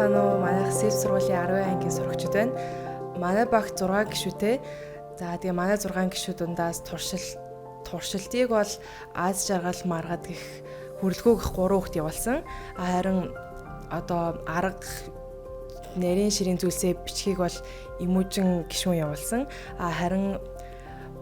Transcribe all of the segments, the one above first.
байна уу? Манайх Сэв сургуулийн 10 ангийн сурагчид байна. Манай багт 6 гишүүтэй. За тэгээ манай 6 гишүүд дундаас туршилтыг бол Аз жаргал маргад гэх хөрлгөөгөх 3 хүүхэд явуулсан. Харин одоо арга нарийн ширийн зүйлсээ бичгийг бол Имүүжин гишүүн явуулсан. Харин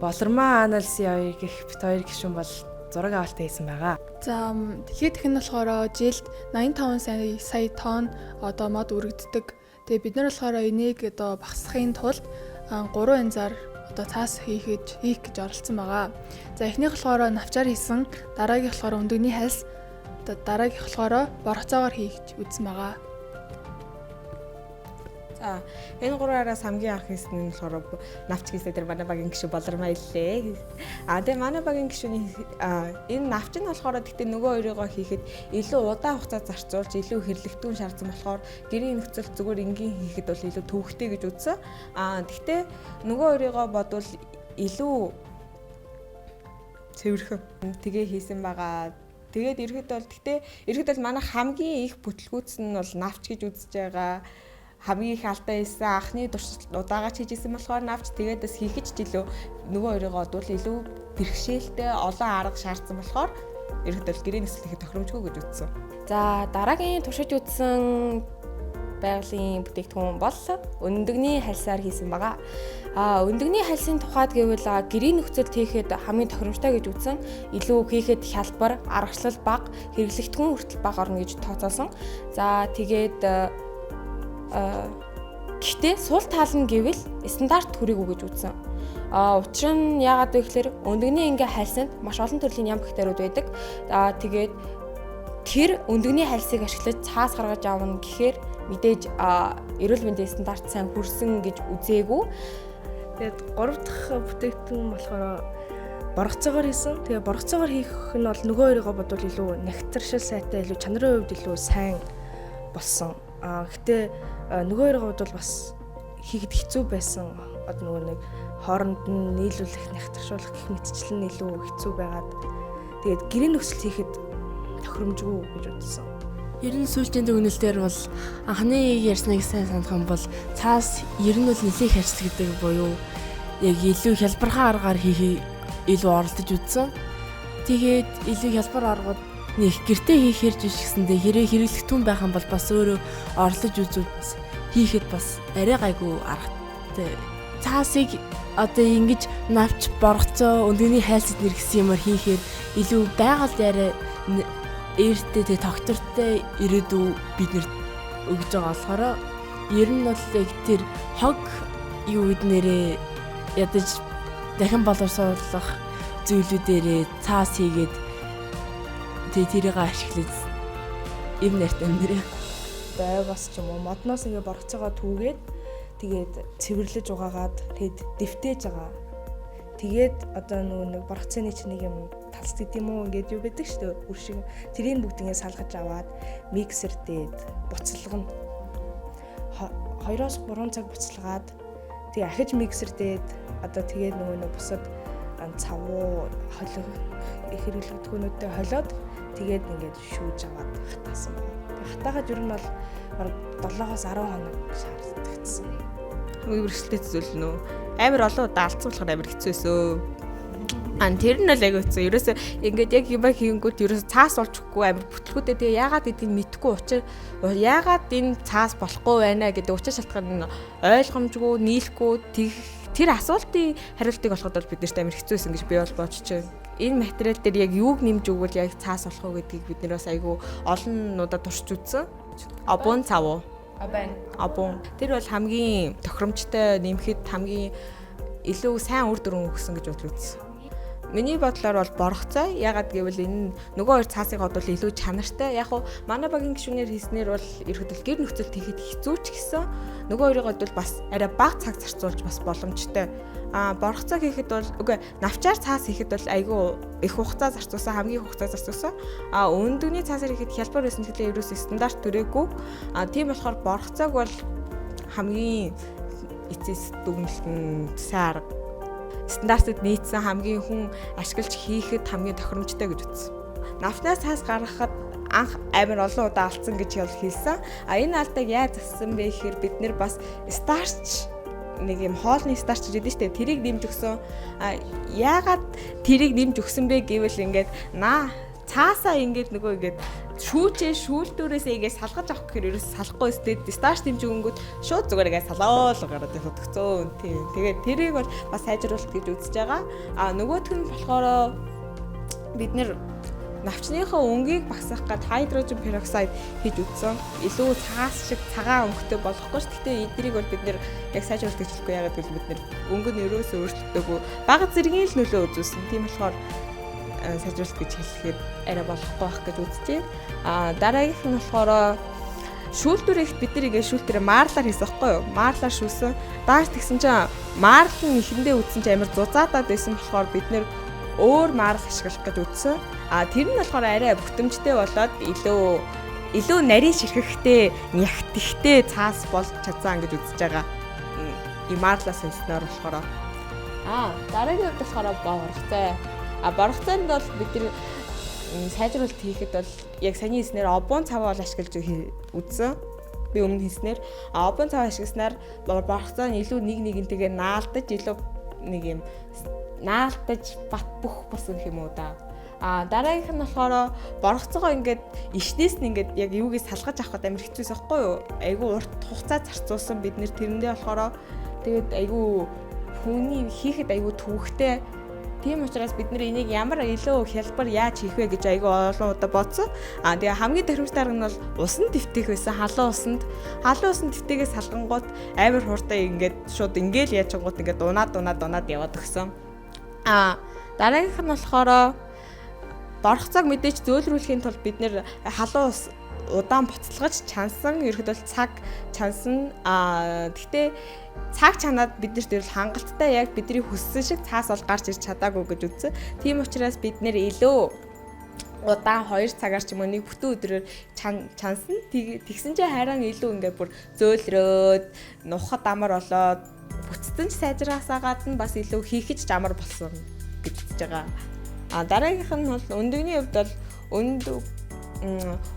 Болормоо анализын 2 гэх бит 2 гишүүн бол зураг авалтаа хийсэн байгаа. За тэгэхээр тэх нь болохоор жилд 85 сая тонн одоо мод өргөддөг. Тэгээ бид нар болохоор энийг одоо багасгахын тулд 3 янзаар одоо цаас хийх гэж оролцсон байгаа. За эхнийх болохоор навчаар хийсэн, дараагийнх болохоор өндөгний хальс, дараагийнх болохоор боргоцоогоор хийж үзсэн байгаа. За энэ гураараас хамгийн анх хийсэн нь болохоор навч хийсээ тэр манай багийн гишүү Болормоо илээ. Тэгээ манай багийн гишүүний энэ навч нь болохоор тэгтээ нөгөө хоёрыгоо хийхэд илүү удаан хугацаа зарцуулж илүү хэрлэгдүүн шаардсан болохоор гэрийн нөхцөл зүгээр энгийн хийхэд бол илүү төвөгтэй гэж үзсэн. Тэгтээ нөгөө хоёрыгоо бодвол илүү цэвэрхэн тгээ хийсэн байгаа. Тэгээд ерхэд бол манай хамгийн их бүтлгүүц нь бол навч гэж үзэж байгаа. Хамгийн их алдаа хийсэн анхны удаагаа хийжсэн болохоор навч тэгээд бас хийхэж илүү нөгөө хоёрыгоо бодвол илүү бэрхшээлтэй олон арга шаардсан болохоор ерхэд бол гэрээ нөхцөл хийхэд тохиромжгүй гэж үзсэн. За дараагийн туршиж үзсэн байгалийн бүтээгдэхүүн бол өндөгний хальсаар хийсэн байгаа. Өндөгний хальсын тухайд гэвэл гэрээ нөхцөлд хийхэд хамгийн тохиромжтой гэж үзсэн. Илүү хийхэд хялбар, аргачлал бага, хэрэглэгдэхүүн хүртэл бага орно гэж тооцоолсон. За тэгээд гэхдээ сул тал нь гэвэл стандарт хүрээгүй гэж үзсэн. Учир нь яагаад вэ гэхээр өндөгний ингээ хальсанд маш олон төрлийн ям бактериуд байдаг. Тэгээд тэр өндөгний хальсыг ашиглаж цаас гаргаж авна гэхээр мэдээж эрүүл мэндийн стандарт сайн хүрсэн гэж үзээгүй. Тэгээд 3 дахь бүтээгдэхүүн болохоор боргоцоогоор хийсэн. Тэгээ боргоцоогоор хийх нь бол нөгөө хоёроо бодвол илүү нягтршил сайтай, илүү чанарын хувьд илүү сайн болсон. Гэтэ нөгөө хоёроо бодвол бас хийхэд хэцүү байсан. Одоо нөгөө нэг хооронд нь нийлүүлэх, нягтршуулах гэх мэтчлэн илүү хэцүү байгаад тэгээд гэрээ нөхцөл хийхэд тохиромжгүй гэж бодсон. Ер нь сүүлчийн дүгнэлтээр бол анхны ярьсныг сайн санах юм бол цаас ер нь бол нэлээд харьцал гэдэг буюу яг илүү хялбархан аргаар хийхийг илүү оролдож үзсэн. Тэгээд илүү хялбар аргууд нэг гэртээ хийх хэрж ишгэсэндээ хэрэглэгтүүн байх юм бол бас өөрөө орлож үзүүс хийхэд бас арай гайгүй аргатай. Цаасыг одоо ингэж навч боргоцоо өндөгний хайлсад нэргэсэн юмар хийхээр илүү байгаль арай ээртэй тогтвортой ирээдүй биднэрт өгж байгаа болохоор ер нь бол яг тэр хог юу гэднэрээ ядаж дахин боловсруулах зүйлүүдээрээ цаас хийгээд тэрийг ашиглаж эв нарт амьдраа. Байгаас ч юм уу модноос ингээ боргоцоогоо түүгээд тэгээд цэвэрлэж угаагаад тэгээд дэвтээж байгаа. Тэгээд одоо нэг боргоцооны чинь нэг юм талс гэдэг юм уу ингээд юу байдаг шүү дээ. Үр шиг тэрийг бүгднийг салгаж аваад миксер дээд буцалгана. 2-3 цаг буцалгаад тэгээд ахиж миксер дээд одоо тэгээд нэг бусад цавуу холиг хэрэглэгдэхүүнүүдтэй холиод тэгээд ингээд шүүж аваад хатаасан байна. Тэгээд хатаагаад ер нь бол 7-10 хоног шаардлагатсан. Үгүй бэрхшээлтэй зүйл нөө амар олон удаа алдсан болохоор амар хэцүү байсан. Тэр нь л агай хэцүү. Ерөөсөө ингээд яг юм хийнгүүт ерөөсөө цаас олчихгүй амар бүтлгүүтэй. Тэгээ яагаад гэдгийг мэдэхгүй учраас яагаад энэ цаас болохгүй байна гэдэг учир шалтгаан нь ойлгомжгүй, нийлэхгүй тэр асуултын хариултыг олоход бол бид нарт амар хэцүүсэн гэж би бол бодож байна. Энэ материал дээр яг юуг нэмж өгвөл яг цаас болох уу гэдгийг бид нэр бас айгүй олон удаа туршиж үзсэн. Абун цав. Абун. Тэр бол хамгийн тохиромжтой нэмэхэд хамгийн илүү сайн үр дүн өгсөн гэж бодлоо. Миний бодлоор бол боргоцоо ягаад гэвэл энэ нөгөө хоёр цаасыг бодвол илүү чанартай. Яг уу манай багийн гишүүнээр хийснээр бол ерөөдөл гэр нөхцөлд хийхэд хэцүү ч гэсэн нөгөө хоёрыг бодвол бас арай бага цаг зарцуулж бас боломжтой. Боргоцоо хийхэд бол үгүй навчаар цаас хийхэд бол айгүй их хугацаа зарцуулсан, хамгийн хугацаа зарцуулсан. Өндөгний цаасаар хийхэд хялбар байсан гэхлээр ерөөсөө стандарт төрөөгүй. Тийм болохоор боргоцоог бол хамгийн эцэс дүгнэлтэнд сайн арга стандартад нийцсэн хамгийн хүн ашиглаж хийхэд хамгийн тохиромжтой гэж үзсэн. навчнаас цаас гаргахад анх амар олон удаа алдсан гэж хэлсэн. Энэ алдааг яаж зассан бэ гэхээр бид нэр бас старч нэг юм хоолны старч гэдэг нь шүү дээ. Тэрийг нэмж өгсөн. Яагаад тэрийг нэмж өгсөн бэ гэвэл ингээд цаасаа ингээд нөгөө ингээд шүүлтүүрээсээ ингээд салгаж авах гэхээр ерөөс салахгүй өстэй старч нэмж өгөнгөт шууд зүгээр ингээд салаал гараад хөтгцөө. Тийм. Тэгээд тэрийг бол бас сайжруулалт гэж үзэж байгаа. Нөгөөх нь болохоор бид нэр навчныхаа өнгийг багасгах гээд хайдрожин пероксид хийж үзсэн. Илүү цаас шиг цагаан өнгөтэй болохгүй ш. Гэхдээ эднийг бол бид нэр яг сайжруулалт гэж хэлэхгүй яагаад гэвэл бид нэр өнгө нь ерөөсөө өөрчлөгдөөгүй бага зэргийн л нөлөө үзүүлсэн. Тийм болохоор сайжруулалт гэж хэлэхэд арай болохгүй байх гэж үзэж байна. Дараагийнх нь болохоор шүүлтүүрийг бид нар ингээ шүүлтүүрээ маарлаар хийсэн байхгүй юу? Маарлаар шүүлсэн. Дааш тэгсэн чинь маарл нь ихэндээ үтсэн чинь амар зузаадаад байсан болохоор бид нэр өөр маарл ашиглах гэж үзсэн. Тэр нь болохоор арай бүтэмжтэй болоод илүү нарийн ширхэхтэй, нягтхтэй цаас болж чадсан гэж үзэж байгаа. И маарлаас хэлснээр болохоор дараагийн үед болохоор боргоцай. Боргоцайнд бол бид нар сайжруулалт хийхэд бол яг саний хэлснээр обон цаваа бол ашиглаж үзсэн. Би өмнө хэлснээр обон цаваа ашигласнаар боргоцай нь илүү нэгнтэйгээ наалдаж илүү нэг юм наалтаж бат бөх болсон юм уу да. Дараагийнх нь болохоор боргоцоогоо ингээд ишнээс нь ингээд яг юугээс салгаж авахд амар хэцүүс байхгүй юу? Айгу урт хугацаа зарцуулсан бид нэр тэрэндээ болохоор тэгээд айгу хүний хийхэд айгу төвөгтэй. Тийм учраас бид нэр энийг ямар илүү хялбар яаж хийх вэ гэж айгу олон удаа бодсон. Тэгээ хамгийн тохиромжтой арга нь бол усан дэвтэх байсан. Халуун усанд дэвтэгээс салгангууд амар хурдан ингээд шууд ингээл яачингууд ингээд дунаад яваад өгсөн. Дараагийнх нь болохоор боргоцоог мэдээж зөөлрүүлэхийн тулд бид нэр халуун ус удаан буцалгаж чансан ерөөд бол цаг чансан. Гэхдээ цаг чанаад биднэрт ирэл хангалттай яг бидний хүссэн шиг цаас бол гарч ирж чадаагүй гэж үзсэн. Тийм учраас бид нэр илүү удаан 2 цагаар ч юм уу нэг бүтэн өдрөөр чансан. Тэгсэн чинь харин илүү ингээд бүр зөөлрөөд нухад амар болоод бүтцэн ч сайжраасаа гадна бас илүү хийхэж амар болсон гэж үзэж байгаа. Дараагийнх нь бол өндөгний хувьд бол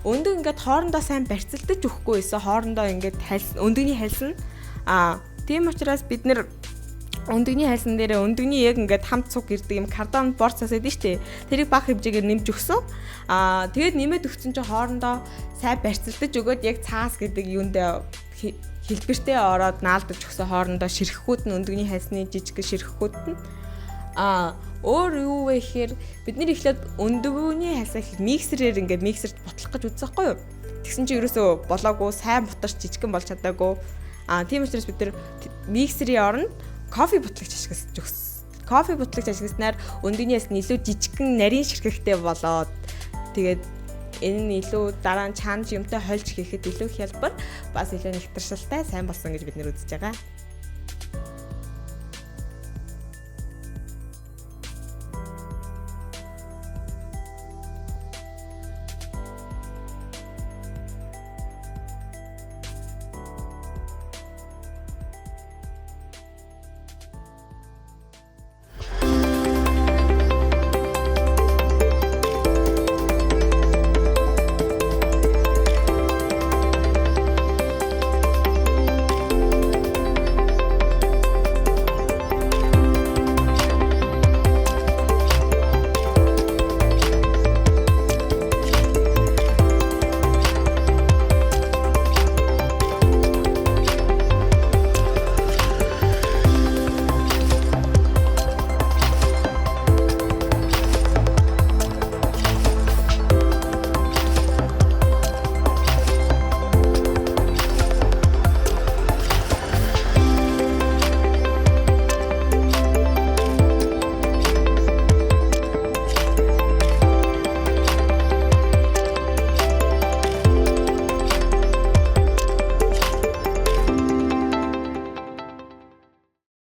өндөг ингээд хоорондоо сайн барьцалдаж өгөхгүй байсан. Хоорондоо ингээд өндөгний хальсан. Тийм учраас бид нэр өндөгний хальсан дээр өндөгний яг ингээд хамт цуг ирдэг юм картон борц асаад штэ. Тэрийг баг хэмжээгээр нэмж өгсөн. Тэгээд нэмээд өгсөн чинь хоорондоо сайн барьцалдаж өгөөд яг цаас гэдэг юундээ хэлбэртэй ороод наалдаж өгсөн. Хоорондоо ширхэхүүд нь өндөгний хальсны жижиг ширхэхүүд нь өөр юу вэ гэхээр бид нэр эхлээд өндөгний хальсаа миксерээр ингээд миксерт ботлох гэж үзсэн байхгүй юу? Тэгсэн чинь ерөөсөө болоогүй, сайн бутарч жижигэн болж чадаагүй. Тийм учраас бид нэр миксерийн оронд кофе бутлагч ашиглаж өгсөн. Кофе бутлагч ашигласнаар өндөгний хальс нь илүү жижигэн нарийн ширхэхтэй болоод тэгээд энэ нь илүү дараа нь чанж юмтай хольж хийхэд илүү хялбар бас илүү нэгтршилтай сайн болсон гэж бид нэр үзэж байгаа.